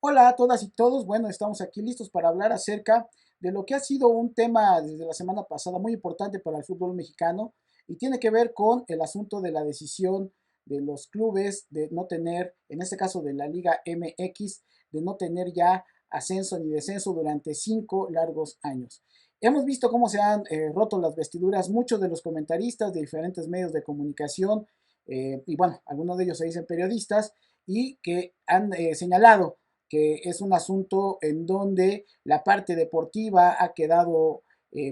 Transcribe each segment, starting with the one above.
Hola a todas y todos. Bueno, estamos aquí listos para hablar acerca de lo que ha sido un tema desde la semana pasada muy importante para el fútbol mexicano y tiene que ver con el asunto de la decisión de los clubes de no tener, en este caso de la Liga MX, de no tener ya ascenso ni descenso durante 5 largos años. Hemos visto cómo se han roto las vestiduras muchos de los comentaristas de diferentes medios de comunicación y bueno, algunos de ellos se dicen periodistas y que han señalado que es un asunto en donde la parte deportiva ha quedado,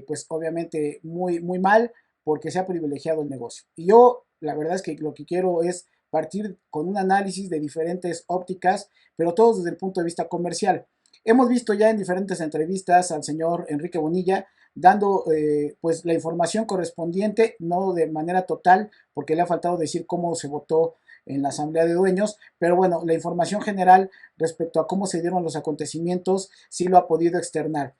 pues obviamente muy mal porque se ha privilegiado el negocio. Y yo, la verdad es que lo que quiero es partir con un análisis de diferentes ópticas, pero todos desde el punto de vista comercial. Hemos visto ya en diferentes entrevistas al señor Enrique Bonilla dando pues la información correspondiente, no de manera total, porque le ha faltado decir cómo se votó en la asamblea de dueños, pero bueno, la información general respecto a cómo se dieron los acontecimientos sí lo ha podido externar.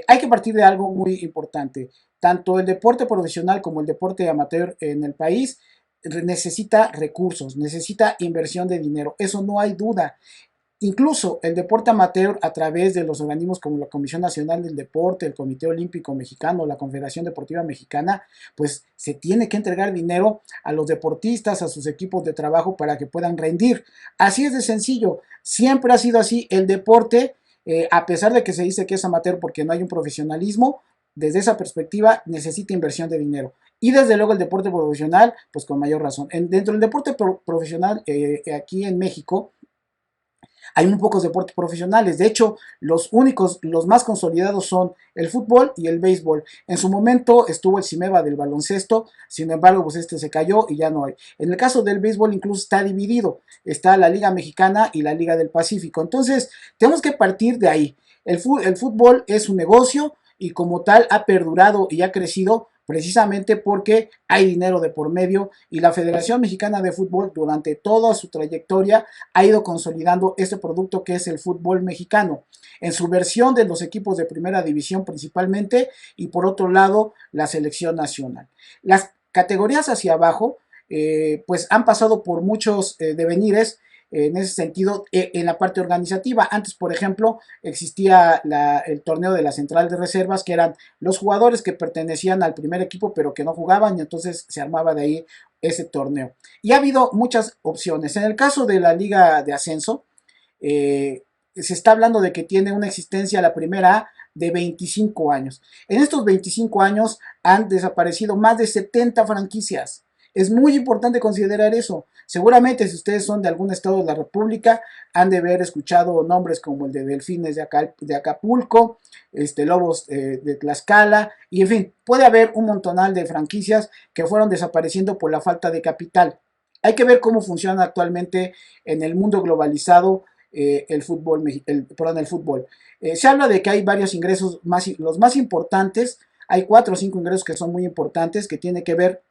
Hay que partir de algo muy importante. Tanto el deporte profesional como el deporte amateur en el país necesita recursos, necesita inversión de dinero, eso no hay duda. Incluso el deporte amateur a través de los organismos como la Comisión Nacional del Deporte, el Comité Olímpico Mexicano, la Confederación Deportiva Mexicana, pues se tiene que entregar dinero a los deportistas, a sus equipos de trabajo para que puedan rendir. Así es de sencillo, siempre ha sido así. El deporte, a pesar de que se dice que es amateur porque no hay un profesionalismo, desde esa perspectiva necesita inversión de dinero. Y desde luego el deporte profesional, pues con mayor razón. Dentro del deporte profesional aquí en México, hay muy pocos deportes profesionales. De hecho, los únicos, los más consolidados son el fútbol y el béisbol. En su momento estuvo el CIMEVA del baloncesto, sin embargo, pues este se cayó y ya no hay. En el caso del béisbol incluso está dividido. Está la Liga Mexicana y la Liga del Pacífico. Entonces, tenemos que partir de ahí. El fútbol es un negocio y como tal ha perdurado y ha crecido precisamente porque hay dinero de por medio y la Federación Mexicana de Fútbol durante toda su trayectoria ha ido consolidando este producto que es el fútbol mexicano, en su versión de los equipos de primera división principalmente y por otro lado la selección nacional. Las categorías hacia abajo pues han pasado por muchos devenires en ese sentido en la parte organizativa. Antes, por ejemplo, existía el torneo de la central de reservas, que eran los jugadores que pertenecían al primer equipo pero que no jugaban y entonces se armaba de ahí ese torneo. Y ha habido muchas opciones. En el caso de la liga de ascenso, se está hablando de que tiene una existencia la primera A de 25 años. En estos 25 años han desaparecido más de 70 franquicias. Es muy importante considerar eso. Seguramente si ustedes son de algún estado de la República, han de haber escuchado nombres como el de Delfines de Acapulco, Lobos de Tlaxcala, y en fin, puede haber un montonal de franquicias que fueron desapareciendo por la falta de capital. Hay que ver cómo funciona actualmente en el mundo globalizado el fútbol, el fútbol. Se habla de que hay varios ingresos, los más importantes, hay 4 o 5 ingresos que son muy importantes, que tiene que ver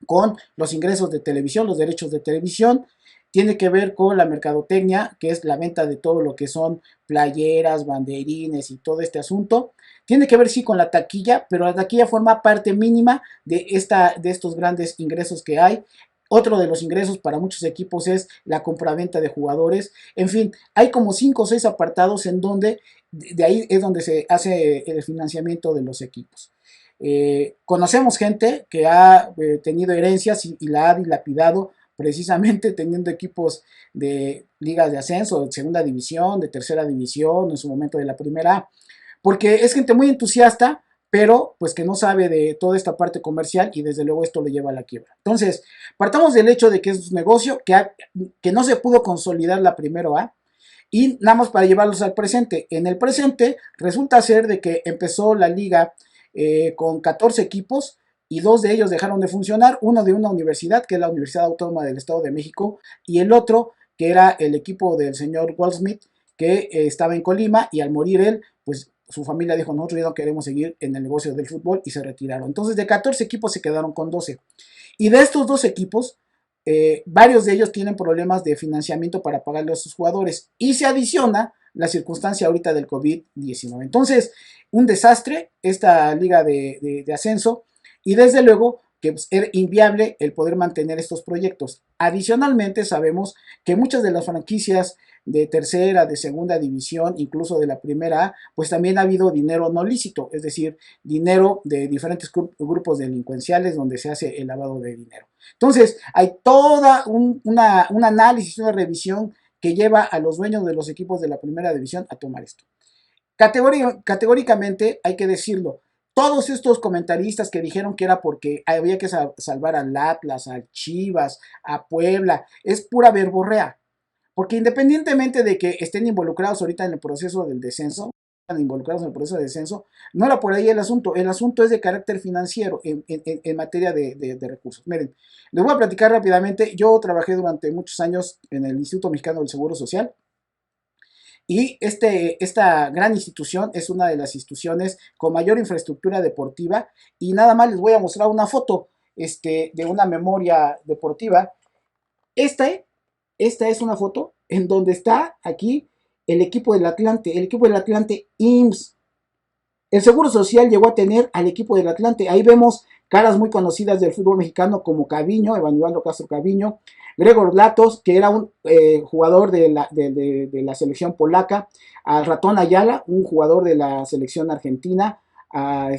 con los ingresos de televisión, los derechos de televisión, tiene que ver con la mercadotecnia, que es la venta de todo lo que son playeras, banderines y todo este asunto. Tiene que ver sí con la taquilla, pero la taquilla forma parte mínima de estos grandes ingresos que hay. Otro de los ingresos para muchos equipos es la compraventa de jugadores. En fin, hay como 5 o 6 apartados en donde de ahí es donde se hace el financiamiento de los equipos. Conocemos gente que ha tenido herencias y la ha dilapidado precisamente teniendo equipos de ligas de ascenso, de segunda división, de tercera división, en su momento de la primera A, porque es gente muy entusiasta, pero pues que no sabe de toda esta parte comercial y desde luego esto lo lleva a la quiebra. Entonces, partamos del hecho de que es un negocio que no se pudo consolidar la primera A, y nada más para llevarlos al presente. En el presente resulta ser de que empezó la liga con 14 equipos y 2 de ellos dejaron de funcionar, uno de una universidad, que es la Universidad Autónoma del Estado de México, y el otro, que era el equipo del señor Goldsmith, que estaba en Colima, y al morir él, pues su familia dijo, nosotros ya no queremos seguir en el negocio del fútbol, y se retiraron. Entonces de 14 equipos se quedaron con 12. Y de estos 2 equipos, varios de ellos tienen problemas de financiamiento para pagarle a sus jugadores. Y se adiciona la circunstancia ahorita del COVID-19. Entonces, un desastre esta liga de ascenso y desde luego que pues, era inviable el poder mantener estos proyectos. Adicionalmente, sabemos que muchas de las franquicias de tercera, de segunda división, incluso de la primera A, pues también ha habido dinero no lícito, es decir, dinero de diferentes grupos delincuenciales donde se hace el lavado de dinero. Entonces, hay toda un análisis, una revisión que lleva a los dueños de los equipos de la primera división a tomar esto. Categóricamente, hay que decirlo, todos estos comentaristas que dijeron que era porque había que salvar al Atlas, al Chivas, a Puebla, es pura verborrea. Porque independientemente de que estén involucrados ahorita en el proceso del descenso, involucrados en el proceso de descenso, no era por ahí el asunto es de carácter financiero en materia de recursos. Miren, les voy a platicar rápidamente, yo trabajé durante muchos años en el Instituto Mexicano del Seguro Social, y esta gran institución es una de las instituciones con mayor infraestructura deportiva, y nada más les voy a mostrar una foto de una memoria deportiva. Esta, esta es una foto en donde está aquí el equipo del Atlante IMSS. El Seguro Social llegó a tener al equipo del Atlante. Ahí vemos caras muy conocidas del fútbol mexicano como Caviño, Evanildo Castro Caviño, Gregor Latos, que era un jugador de la selección polaca, al Ratón Ayala, un jugador de la selección argentina, a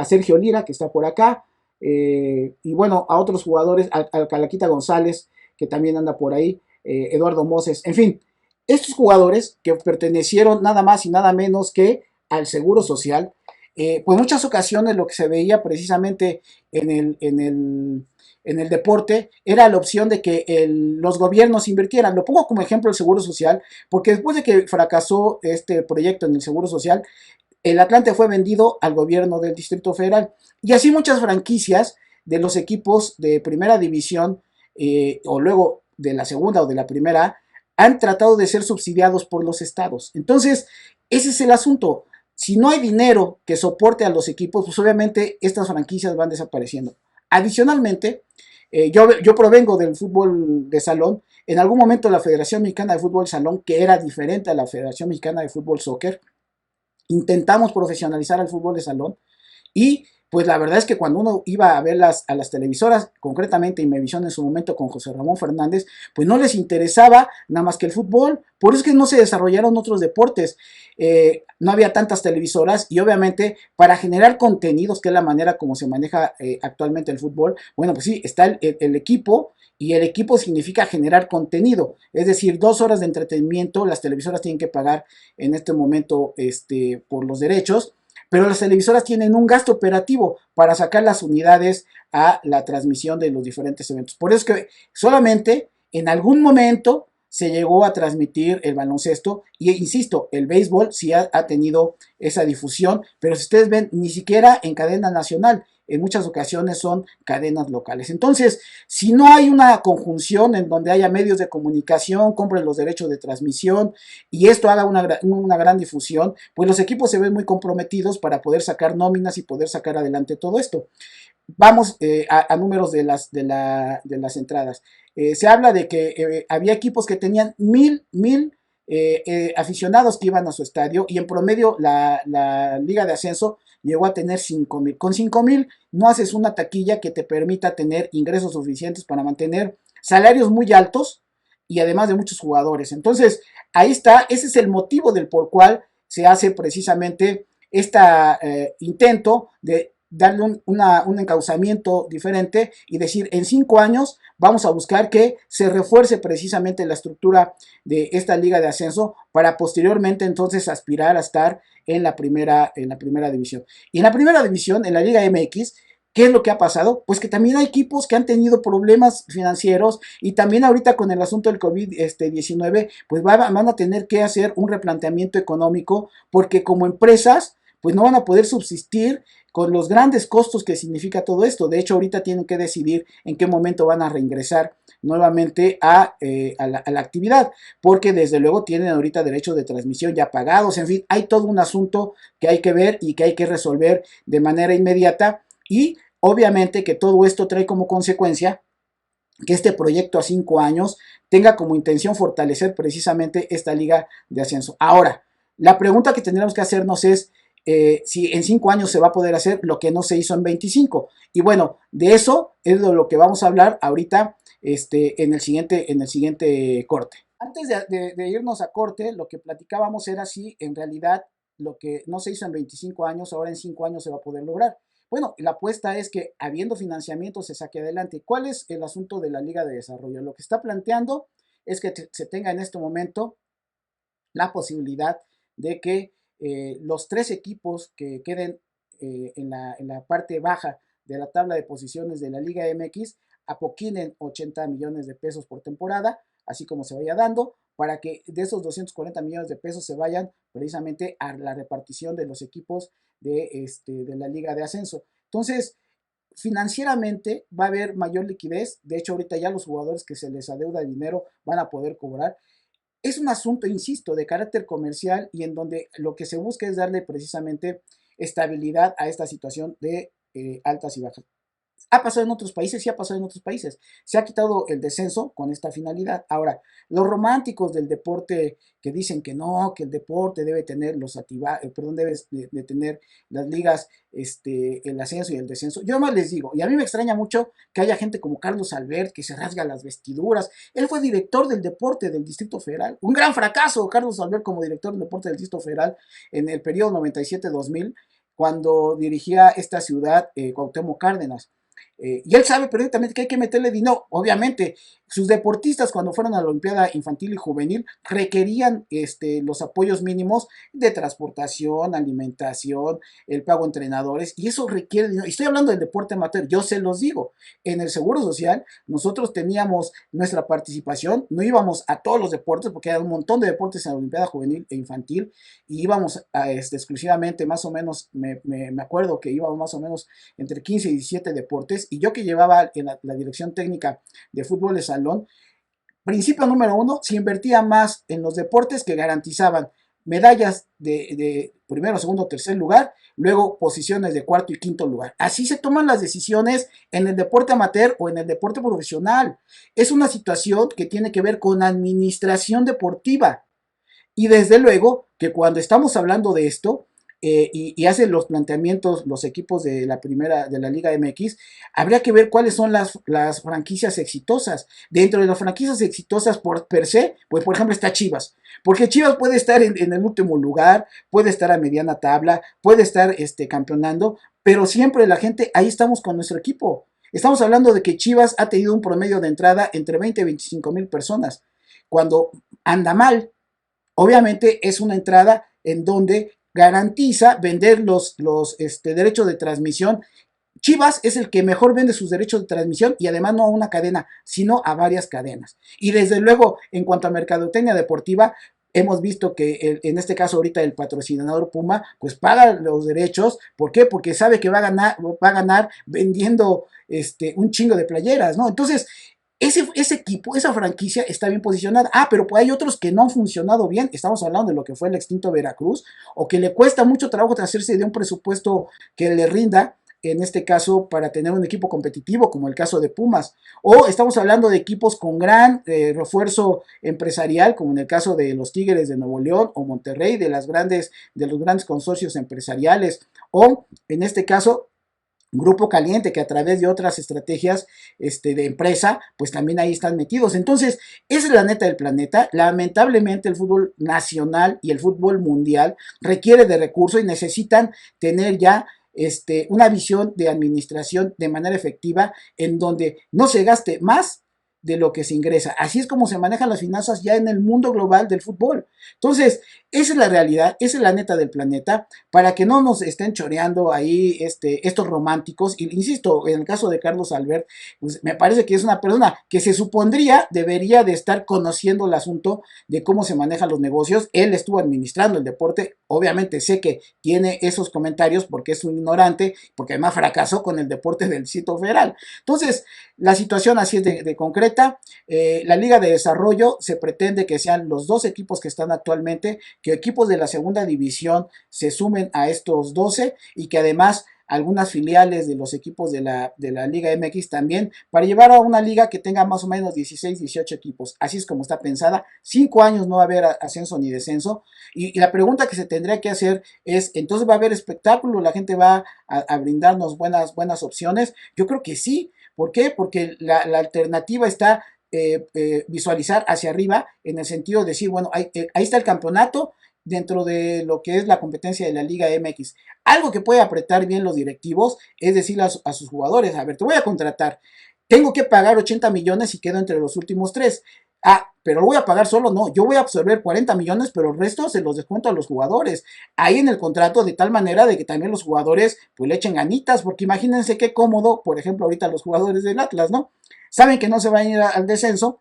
Sergio Lira, que está por acá, y bueno, a otros jugadores, al Calaquita González, que también anda por ahí, Eduardo Moses, en fin, estos jugadores que pertenecieron nada más y nada menos que al Seguro Social, pues muchas ocasiones lo que se veía precisamente en el deporte era la opción de que los gobiernos invirtieran. Lo pongo como ejemplo el Seguro Social, porque después de que fracasó este proyecto en el Seguro Social, el Atlante fue vendido al gobierno del Distrito Federal. Y así muchas franquicias de los equipos de primera división, o luego de la segunda o de la primera, han tratado de ser subsidiados por los estados. Entonces, ese es el asunto. Si no hay dinero que soporte a los equipos, pues obviamente estas franquicias van desapareciendo. Adicionalmente, yo provengo del fútbol de salón. En algún momento la Federación Mexicana de Fútbol Salón, que era diferente a la Federación Mexicana de Fútbol Soccer, intentamos profesionalizar al fútbol de salón, y pues la verdad es que cuando uno iba a ver a las televisoras, concretamente Imevisión en su momento con José Ramón Fernández, pues no les interesaba nada más que el fútbol. Por eso es que no se desarrollaron otros deportes. No había tantas televisoras, y obviamente para generar contenidos, que es la manera como se maneja actualmente el fútbol, bueno, pues sí, está el equipo, y el equipo significa generar contenido, es decir, 2 horas de entretenimiento. Las televisoras tienen que pagar en este momento por los derechos, pero las televisoras tienen un gasto operativo para sacar las unidades a la transmisión de los diferentes eventos. Por eso es que solamente en algún momento se llegó a transmitir el baloncesto, y insisto, el béisbol sí ha tenido esa difusión, pero si ustedes ven, ni siquiera en cadena nacional. En muchas ocasiones son cadenas locales. Entonces, si no hay una conjunción en donde haya medios de comunicación, compren los derechos de transmisión, y esto haga una gran difusión, pues los equipos se ven muy comprometidos para poder sacar nóminas y poder sacar adelante todo esto. Vamos a números de las entradas. Se habla de que había equipos que tenían mil aficionados que iban a su estadio, y en promedio la Liga de Ascenso llegó a tener 5,000. Con 5,000 no haces una taquilla que te permita tener ingresos suficientes para mantener salarios muy altos, y además de muchos jugadores. Entonces, ahí está, ese es el motivo del por cual se hace precisamente este intento de darle un encauzamiento diferente, y decir, en 5 años vamos a buscar que se refuerce precisamente la estructura de esta liga de ascenso, para posteriormente entonces aspirar a estar en la primera división. Y en la primera división, en la Liga MX, ¿qué es lo que ha pasado? Pues que también hay equipos que han tenido problemas financieros, y también ahorita con el asunto del COVID-19, pues van a tener que hacer un replanteamiento económico, porque como empresas, pues no van a poder subsistir con los grandes costos que significa todo esto. De hecho, ahorita tienen que decidir en qué momento van a reingresar nuevamente a la actividad, porque desde luego tienen ahorita derechos de transmisión ya pagados. En fin, hay todo un asunto que hay que ver y que hay que resolver de manera inmediata, y obviamente que todo esto trae como consecuencia que este proyecto a 5 años tenga como intención fortalecer precisamente esta liga de ascenso. Ahora, la pregunta que tendríamos que hacernos es si en 5 años se va a poder hacer lo que no se hizo en 25. Y bueno, de eso es de lo que vamos a hablar ahorita en el siguiente corte. Antes de irnos a corte, lo que platicábamos era si en realidad lo que no se hizo en 25 años, ahora en 5 años se va a poder lograr. Bueno, la apuesta es que habiendo financiamiento se saque adelante. ¿Cuál es el asunto de la Liga de Desarrollo? Lo que está planteando es que se tenga en este momento la posibilidad de que los 3 equipos que queden en la parte baja de la tabla de posiciones de la Liga MX apoquinen 80 millones de pesos por temporada, así como se vaya dando, para que de esos 240 millones de pesos se vayan precisamente a la repartición de los equipos de la Liga de Ascenso. Entonces, financieramente va a haber mayor liquidez. De hecho, ahorita ya los jugadores que se les adeuda dinero van a poder cobrar. Es un asunto, insisto, de carácter comercial y en donde lo que se busca es darle precisamente estabilidad a esta situación de altas y bajas. Ha pasado en otros países, sí ha pasado en otros países. Se ha quitado el descenso con esta finalidad. Ahora, los románticos del deporte que dicen que no, que el deporte debe tener perdón, debe de tener las ligas, el ascenso y el descenso. Yo más les digo, y a mí me extraña mucho que haya gente como Carlos Albert que se rasga las vestiduras. Él fue director del deporte del Distrito Federal. Un gran fracaso, Carlos Albert como director del deporte del Distrito Federal en el periodo 97-2000, cuando dirigía esta ciudad, Cuauhtémoc Cárdenas. Y él sabe perfectamente que hay que meterle dinero. Obviamente, sus deportistas cuando fueron a la Olimpiada Infantil y Juvenil requerían los apoyos mínimos de transportación, alimentación, el pago a entrenadores, y eso requiere dinero. Y estoy hablando del deporte amateur, yo se los digo. En el Seguro Social, nosotros teníamos nuestra participación, no íbamos a todos los deportes, porque hay un montón de deportes en la Olimpiada Juvenil e Infantil, y íbamos exclusivamente, más o menos, me acuerdo que íbamos más o menos entre 15 y 17 deportes, y yo que llevaba en la dirección técnica de fútbol de salón, principio número uno, se invertía más en los deportes que garantizaban medallas de primero, segundo, tercer lugar, luego posiciones de cuarto y quinto lugar. Así se toman las decisiones en el deporte amateur o en el deporte profesional. Es una situación que tiene que ver con administración deportiva. Y desde luego que cuando estamos hablando de esto, y hacen los planteamientos los equipos de la primera, de la Liga MX, habría que ver cuáles son las franquicias exitosas. Dentro de las franquicias exitosas por per se, pues por ejemplo está Chivas, porque Chivas puede estar en el último lugar, puede estar a mediana tabla, puede estar campeonando, pero siempre la gente, ahí estamos con nuestro equipo. Estamos hablando de que Chivas ha tenido un promedio de entrada entre 20 y 25 mil personas. Cuando anda mal, obviamente es una entrada en donde garantiza vender los derechos de transmisión. Chivas es el que mejor vende sus derechos de transmisión y además no a una cadena, sino a varias cadenas. Y desde luego, en cuanto a mercadotecnia deportiva, hemos visto que en este caso ahorita el patrocinador Puma, pues paga los derechos. ¿Por qué? Porque sabe que va a ganar vendiendo un chingo de playeras, ¿no? Entonces, ese equipo, esa franquicia está bien posicionada. Pero pues hay otros que no han funcionado bien. Estamos hablando de lo que fue el extinto Veracruz, o que le cuesta mucho trabajo hacerse de un presupuesto que le rinda, en este caso, para tener un equipo competitivo, como el caso de Pumas. O estamos hablando de equipos con gran refuerzo empresarial, como en el caso de los Tigres de Nuevo León o Monterrey, de los grandes consorcios empresariales. O, en este caso, Grupo Caliente, que a través de otras estrategias de empresa, pues también ahí están metidos. Entonces, esa es la neta del planeta. Lamentablemente, el fútbol nacional y el fútbol mundial requiere de recursos y necesitan tener ya una visión de administración de manera efectiva, en donde no se gaste más de lo que se ingresa. Así es como se manejan las finanzas ya en el mundo global del fútbol. Entonces, esa es la realidad, esa es la neta del planeta, para que no nos estén choreando ahí estos románticos. Y insisto, en el caso de Carlos Albert, pues me parece que es una persona que se supondría debería de estar conociendo el asunto de cómo se manejan los negocios. Él estuvo administrando el deporte, obviamente sé que tiene esos comentarios porque es un ignorante, porque además fracasó con el deporte del Distrito Federal. Entonces, la situación así es de concreta. La Liga de Desarrollo se pretende que sean los 2 equipos que están actualmente, que equipos de la segunda división se sumen a estos 12 y que además algunas filiales de los equipos de la Liga MX también, para llevar a una liga que tenga más o menos 16, 18 equipos. Así es como está pensada. 5 años no va a haber ascenso ni descenso. Y la pregunta que se tendría que hacer es, ¿entonces va a haber espectáculo? ¿La gente va a brindarnos buenas opciones? Yo creo que sí. ¿Por qué? Porque la alternativa está visualizar hacia arriba en el sentido de decir, bueno, ahí está el campeonato dentro de lo que es la competencia de la Liga MX. Algo que puede apretar bien los directivos es decirle a sus jugadores, a ver, te voy a contratar, tengo que pagar 80 millones y quedo entre los últimos tres. Ah, pero lo voy a pagar solo, no, yo voy a absorber 40 millones, pero el resto se los descuento a los jugadores. Ahí en el contrato, de tal manera de que también los jugadores pues le echen ganitas, porque imagínense qué cómodo, por ejemplo, ahorita los jugadores del Atlas, ¿no? Saben que no se van a ir al descenso,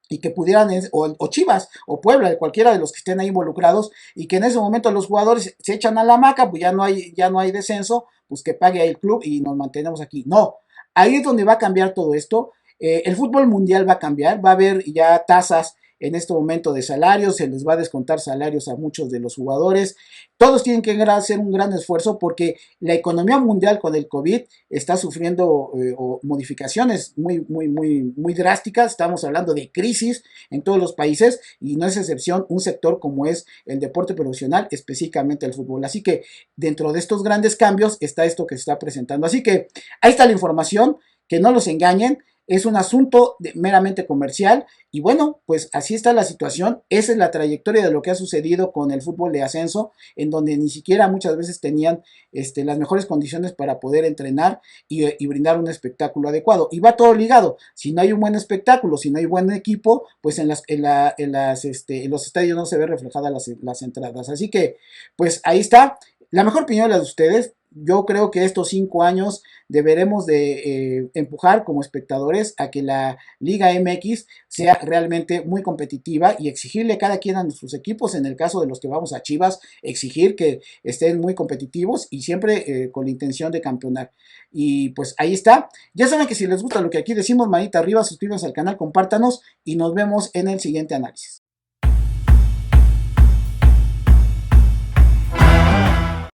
y que pudieran, o Chivas, o Puebla, cualquiera de los que estén ahí involucrados, y que en ese momento los jugadores se echan a la hamaca, pues ya no hay descenso, pues que pague ahí el club y nos mantenemos aquí. No, ahí es donde va a cambiar todo esto. El fútbol mundial va a cambiar, va a haber ya tasas en este momento de salarios, se les va a descontar salarios a muchos de los jugadores. Todos tienen que hacer un gran esfuerzo porque la economía mundial con el COVID está sufriendo modificaciones muy drásticas. Estamos hablando de crisis en todos los países y no es excepción un sector como es el deporte profesional, específicamente el fútbol. Así que dentro de estos grandes cambios está esto que se está presentando. Así que ahí está la información, que no los engañen. Es un asunto meramente comercial y bueno, pues así está la situación. Esa es la trayectoria de lo que ha sucedido con el fútbol de ascenso, en donde ni siquiera muchas veces tenían las mejores condiciones para poder entrenar y brindar un espectáculo adecuado. Y va todo ligado. Si no hay un buen espectáculo, si no hay buen equipo, pues en los estadios no se ve reflejadas las entradas. Así que, pues ahí está. La mejor opinión es la de ustedes. Yo creo que estos 5 años deberemos de empujar como espectadores a que la Liga MX sea realmente muy competitiva y exigirle cada quien a nuestros equipos, en el caso de los que vamos a Chivas, exigir que estén muy competitivos y siempre con la intención de campeonar. Y pues ahí está. Ya saben que si les gusta lo que aquí decimos, manita arriba, suscríbanse al canal, compártanos y nos vemos en el siguiente análisis.